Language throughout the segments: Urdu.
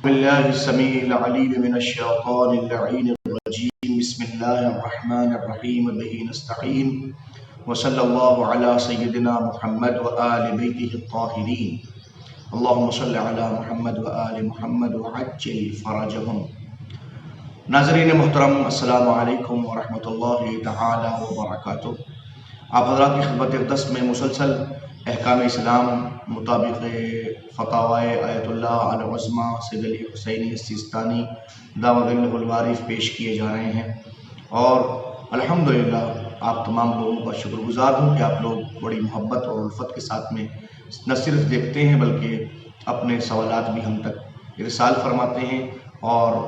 بالله السميع العليم من الشيطان اللعين الرجيم. بسم الله الرحمن الرحيم به نستعين وصلى الله على سيدنا محمد وآل بيته الطاهرين. اللهم صل على محمد وآل محمد وعجل فرجهم. ناظرین محترم، السلام علیکم ورحمۃ اللہ تعالی وبرکاتہ. آپ حضرات کی خدمت اقدس میں مسلسل احکام اسلام مطابق فتاوی آیت اللہ العظمیٰ سید علی حسینی السیستانی دامت اللہ الوارث پیش کیے جا رہے ہیں، اور الحمدللہ آپ تمام لوگوں کا شکر گزار ہوں کہ آپ لوگ بڑی محبت اور الفت کے ساتھ میں نہ صرف دیکھتے ہیں بلکہ اپنے سوالات بھی ہم تک ارسال فرماتے ہیں، اور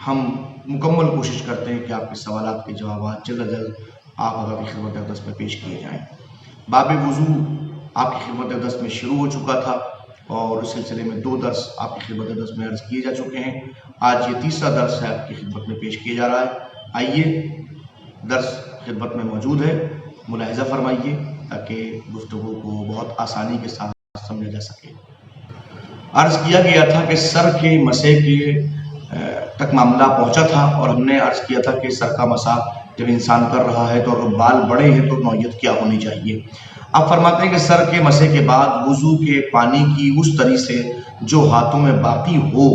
ہم مکمل کوشش کرتے ہیں کہ آپ کے سوالات کے جوابات جلد از جلد آپ حضرات کی خدمت اقدس میں پیش کیے جائیں. باب وضو آپ کی خدمت اقدس میں شروع ہو چکا تھا، اور اس سلسلے میں 2 درس آپ کی خدمت اقدس میں عرض کیے جا چکے ہیں. آج یہ تیسرا درس ہے آپ کی خدمت میں پیش کیا جا رہا ہے. آئیے، درس خدمت میں موجود ہے، ملاحظہ فرمائیے تاکہ گفتگو کو بہت آسانی کے ساتھ سمجھا جا سکے. عرض کیا گیا تھا کہ سر کے مسح کے تک معاملہ پہنچا تھا، اور ہم نے عرض کیا تھا کہ سر کا مسح جب انسان کر رہا ہے تو بال بڑے ہیں تو نوعیت کیا ہونی چاہیے. آپ فرماتے ہیں کہ سر کے مسح کے بعد وضو کے پانی کی اس طرح سے جو ہاتھوں میں باقی ہو،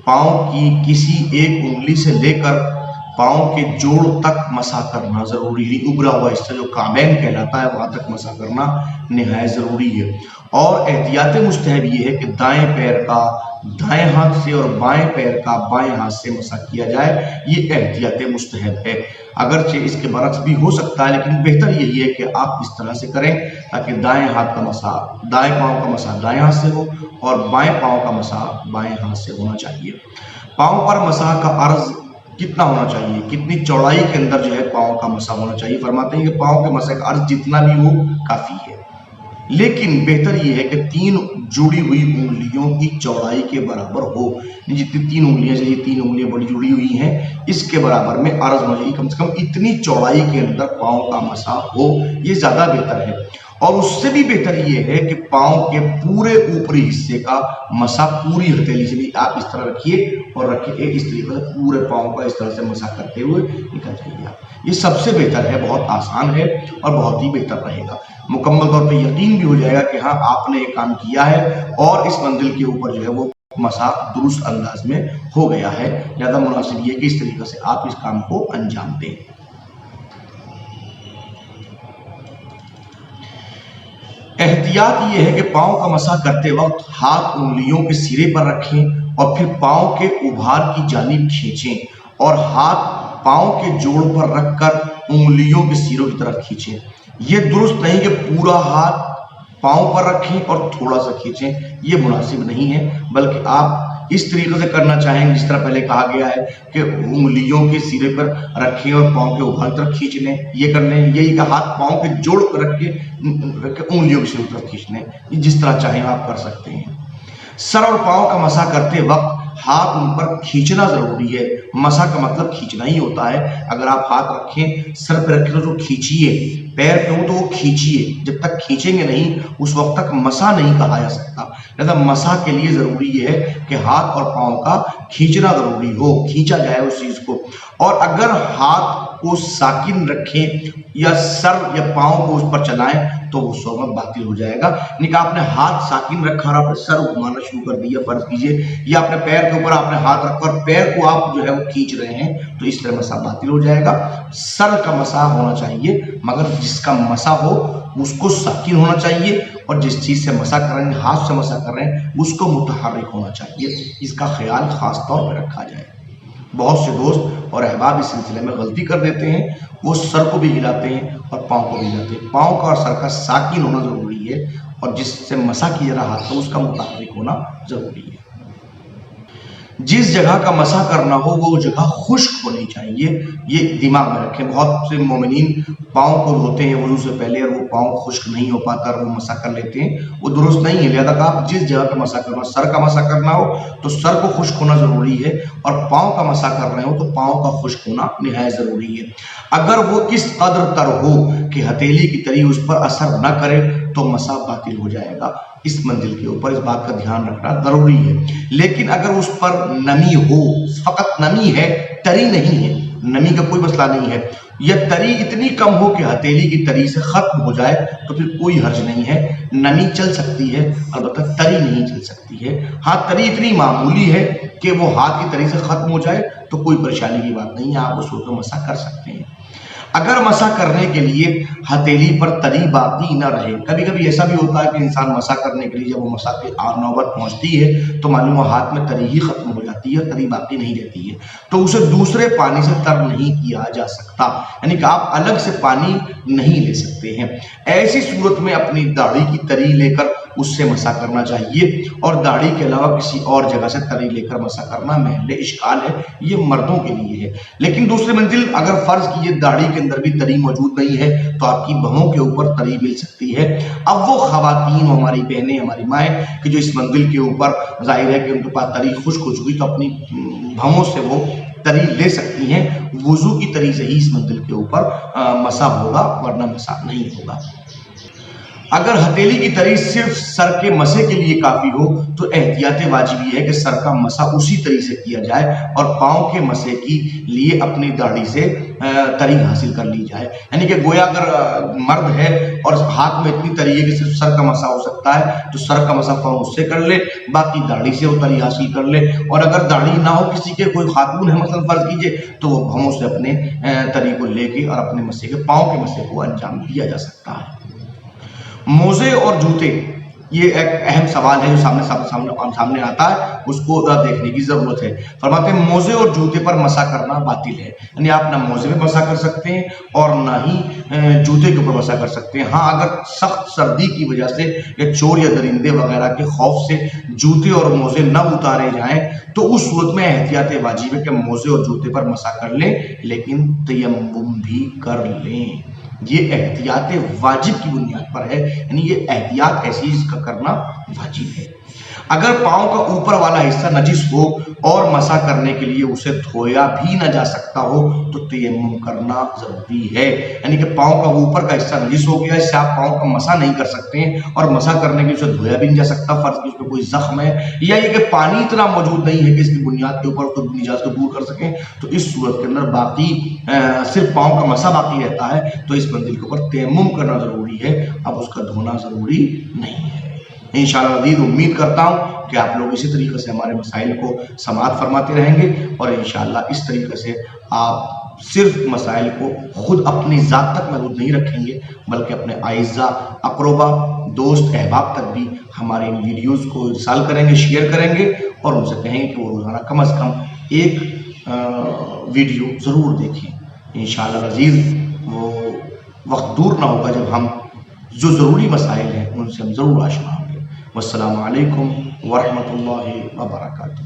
پاؤں کی کسی ایک انگلی سے لے کر پاؤں کے جوڑ تک مسح کرنا ضروری ہے. ابھرا ہوا حصہ جو کعبین کہلاتا ہے وہاں تک مسح کرنا نہایت ضروری ہے. اور احتیاط مستحب یہ ہے کہ دائیں پیر کا دائیں ہاتھ سے اور بائیں پیر کا بائیں ہاتھ سے مسح کیا جائے. یہ احتیاط مستحب ہے، اگرچہ اس کے برعکس بھی ہو سکتا ہے، لیکن بہتر یہی ہے کہ آپ اس طرح سے کریں تاکہ دائیں ہاتھ کا مسح دائیں پاؤں کا مسح دائیں ہاتھ سے ہو اور بائیں پاؤں کا مسح بائیں ہاتھ سے ہونا چاہیے. پاؤں پر مسح کا عرض کتنا ہونا چاہیے، کتنی چوڑائی کے اندر جو ہے پاؤں کا مسح ہونا چاہیے؟ فرماتے ہیں کہ پاؤں کے مسح کا عرض جتنا بھی ہو کافی ہے، لیکن بہتر یہ ہے کہ 3 جڑی ہوئی انگلیوں کی چوڑائی کے برابر ہو. جتنی 3 انگلیاں سے یہ 3 انگلیاں بڑی جڑی ہوئی ہیں اس کے برابر میں عرض ہونا چاہیے. کم سے کم اتنی چوڑائی کے اندر پاؤں کا مسح ہو، یہ زیادہ بہتر ہے. اور اس سے بھی بہتر یہ ہے کہ پاؤں کے پورے اوپری حصے کا مسح پوری ہتھیلی سے بھی آپ اس طرح رکھیے اور رکھیے اس طریقے سے پورے پاؤں کا اس طرح سے مسح کرتے ہوئے نکل جائیے. یہ سب سے بہتر ہے، بہت آسان ہے اور بہت ہی بہتر رہے گا. مکمل طور پہ یقین بھی ہو جائے گا کہ ہاں آپ نے یہ کام کیا ہے اور اس منزل کے اوپر جو ہے وہ مسح درست انداز میں ہو گیا ہے. زیادہ مناسب یہ کہ اس طریقے سے آپ اس کام کو انجام دیں. احتیاط یہ ہے کہ پاؤں کا مسح کرتے وقت ہاتھ انگلیوں کے سرے پر رکھیں اور پھر پاؤں کے ابھار کی جانب کھینچیں، اور ہاتھ پاؤں کے جوڑ پر رکھ کر انگلیوں کے سروں کی طرف کھینچیں. یہ درست نہیں کہ پورا ہاتھ پاؤں پر رکھیں اور تھوڑا سا کھینچیں، یہ مناسب نہیں ہے. بلکہ آپ اس طریقے سے کرنا چاہیں جس طرح پہلے کہا گیا ہے کہ انگلیوں کے سرے پر رکھیں اور پاؤں کے ابھار کی طرف کھینچ لیں. یہ کر لیں، یہی کہ ہاتھ پاؤں کے جوڑ پر رکھ کے انگلیوں کے سروں کی طرف کھینچ لیں. جس طرح چاہیں آپ کر سکتے ہیں. سر اور پاؤں کا مسح کرتے وقت ہاتھ ان پر کھینچنا ضروری ہے. مسح کا مطلب کھینچنا ہی ہوتا ہے. اگر آپ ہاتھ رکھیں سر پہ رکھیں تو کھینچیے، پیر پہ ہو تو وہ کھینچیے. جب تک کھینچیں گے نہیں اس وقت تک مسح نہیں کہا جا سکتا. لہذا مسح کے لیے ضروری یہ ہے کہ ہاتھ اور پاؤں کا کھینچنا ضروری ہو، کھینچا جائے اس چیز کو. اور اگر ہاتھ کو ساکن رکھیں یا سر یا پاؤں کو اس پر چلائیں تو وہ صوم باطل ہو جائے گا. یعنی کہ آپ نے ہاتھ ساکن رکھا اور آپ نے سر گھمانا شروع کر دیا، فرض کیجئے، یا اپنے پیر کے اوپر آپ نے ہاتھ رکھا اور پیر کو آپ جو ہے وہ کھینچ رہے ہیں تو اس طرح مسح باطل ہو جائے گا. سر کا مسح ہونا چاہیے، مگر جس کا مسح ہو اس کو ساکن ہونا چاہیے، اور جس چیز سے مسح کر رہے ہیں، ہاتھ سے مسح کر رہے ہیں، اس کو متحرک ہونا چاہیے. اس کا خیال خاص طور پہ رکھا جائے. بہت سے دوست اور احباب اس سلسلے میں غلطی کر دیتے ہیں، وہ سر کو بھی ہلاتے ہیں اور پاؤں کو بھی ہلاتے ہیں. پاؤں کا اور سر کا ساکن ہونا ضروری ہے، اور جس سے مسح کیا رہا ہاتھ اس کا متحرک ہونا ضروری ہے. جس جگہ کا مسح کرنا ہو وہ جگہ خشک ہونی چاہیے، یہ دماغ میں رکھیں. بہت سے مومنین پاؤں کو دھوتے ہیں وضو سے پہلے اور وہ پاؤں خشک نہیں ہو پاتا اور وہ مسح کر لیتے ہیں، وہ درست نہیں ہے. لہذا آپ جس جگہ کا مسح کرنا، سر کا مسح کرنا ہو تو سر کو خشک ہونا ضروری ہے، اور پاؤں کا مسح کر رہے ہو تو پاؤں کا خشک ہونا نہایت ضروری ہے. اگر وہ اس قدر تر ہو کہ ہتھیلی کی تری اس پر اثر نہ کرے تو مسا باطل ہو جائے گا اس منزل کے اوپر. اس بات کا دھیان رکھنا ضروری ہے. لیکن اگر اس پر نمی ہو، فقط نمی ہے، تری نہیں ہے، نمی کا کوئی مسئلہ نہیں ہے، یا تری اتنی کم ہو کہ ہتھیلی کی تری سے ختم ہو جائے تو پھر کوئی حرج نہیں ہے. نمی چل سکتی ہے، البتہ تری نہیں چل سکتی ہے. ہاں تری اتنی معمولی ہے کہ وہ ہاتھ کی تری سے ختم ہو جائے تو کوئی پریشانی کی بات نہیں ہے، آپ اس وقت مسح کر سکتے ہیں. اگر مسح کرنے کے لیے ہتھیلی پر تری باقی نہ رہے، کبھی کبھی ایسا بھی ہوتا ہے کہ انسان مسح کرنے کے لیے جب وہ مسح کی نوبت پہنچتی ہے تو معلوم ہو ہاتھ میں تری ہی ختم ہو جاتی ہے، تری باقی نہیں رہتی ہے، تو اسے دوسرے پانی سے تر نہیں کیا جا سکتا، یعنی کہ آپ الگ سے پانی نہیں لے سکتے ہیں. ایسی صورت میں اپنی داڑھی کی تری لے کر اس سے مسح کرنا چاہیے، اور داڑھی کے علاوہ کسی اور جگہ سے تری لے کر مسح کرنا محل اشکال ہے، یہ مردوں کے لیے ہے. لیکن دوسری منزل اگر فرض کیجیے داڑھی کے اندر بھی تری موجود نہیں ہے تو آپ کی بہوں کے اوپر تری مل سکتی ہے. اب وہ خواتین، ہماری بہنیں، ہماری مائیں کہ جو اس منزل کے اوپر ظاہر ہے کہ ان کے پاس تری خشک ہو چکی تو اپنی بہوں سے وہ تری لے سکتی ہیں. وضو کی تری سے ہی اس منزل کے اوپر مسح ہوگا، ورنہ مسح نہیں ہوگا. اگر ہتھیلی کی تری صرف سر کے مسح کے لیے کافی ہو تو احتیاط واجب یہ ہے کہ سر کا مسح اسی تری سے کیا جائے اور پاؤں کے مسح کے لیے اپنی داڑھی سے تری حاصل کر لی جائے. یعنی کہ گویا اگر مرد ہے اور ہاتھ میں اتنی تری ہے کہ صرف سر کا مسح ہو سکتا ہے تو سر کا مسح فوراً اس سے کر لے، باقی داڑھی سے وہ تری حاصل کر لے. اور اگر داڑھی نہ ہو کسی کے، کوئی خاتون ہے مثلا فرض کیجئے، تو وہ بھووں سے اپنے تری کو لے کے اور اپنے مسح کے پاؤں کے مسح کو انجام دیا جا سکتا ہے. موزے اور جوتے، یہ ایک اہم سوال ہے جو سامنے آتا ہے، اس کو دیکھنے کی ضرورت ہے. فرماتے ہیں موزے اور جوتے پر مسح کرنا باطل ہے، یعنی آپ نہ موزے پہ مسح کر سکتے ہیں اور نہ ہی جوتے کے اوپر مسح کر سکتے ہیں. ہاں اگر سخت سردی کی وجہ سے یا چور یا درندے وغیرہ کے خوف سے جوتے اور موزے نہ اتارے جائیں تو اس صورت میں احتیاط واجب ہے کہ موزے اور جوتے پر مسح کر لیں، لیکن تیمم بھی کر لیں. یہ احتیاط واجب کی بنیاد پر ہے، یعنی یہ احتیاط ایسی اس کا کرنا واجب ہے. اگر پاؤں کا اوپر والا حصہ نجس ہو اور مسح کرنے کے لیے اسے دھویا بھی نہ جا سکتا ہو تو تیمم کرنا ضروری ہے. یعنی کہ پاؤں کا اوپر کا حصہ نجس ہو گیا، اس سے آپ پاؤں کا مسح نہیں کر سکتے ہیں اور مسح کرنے کے لیے اسے دھویا بھی نہیں جا سکتا، فرض کہ اس میں کوئی زخم ہے یا یہ کہ پانی اتنا موجود نہیں ہے کہ اس کی بنیاد کے اوپر خود نجاست کو دور کر سکیں، تو اس صورت کے اندر باقی صرف پاؤں کا مسح باقی رہتا ہے تو اس منزل کے اوپر تیمم کرنا ضروری ہے، اب اس کا دھونا ضروری نہیں ہے. انشاءاللہ عزیز امید کرتا ہوں کہ آپ لوگ اسی طریقے سے ہمارے مسائل کو سماعت فرماتے رہیں گے اور انشاءاللہ اس طریقے سے آپ صرف مسائل کو خود اپنی ذات تک محدود نہیں رکھیں گے بلکہ اپنے اعزاء، اقربا، دوست، احباب تک بھی ہمارے ان ویڈیوز کو ارسال کریں گے، شیئر کریں گے اور ان سے کہیں گے کہ وہ روزانہ کم از کم ایک ویڈیو ضرور دیکھیں. انشاءاللہ عزیز وہ وقت دور نہ ہوگا جب ہم جو ضروری مسائل ہیں ان سے ہم ضرور آشنا ہوں گے. والسلام علیکم ورحمۃ اللہ وبرکاتہ.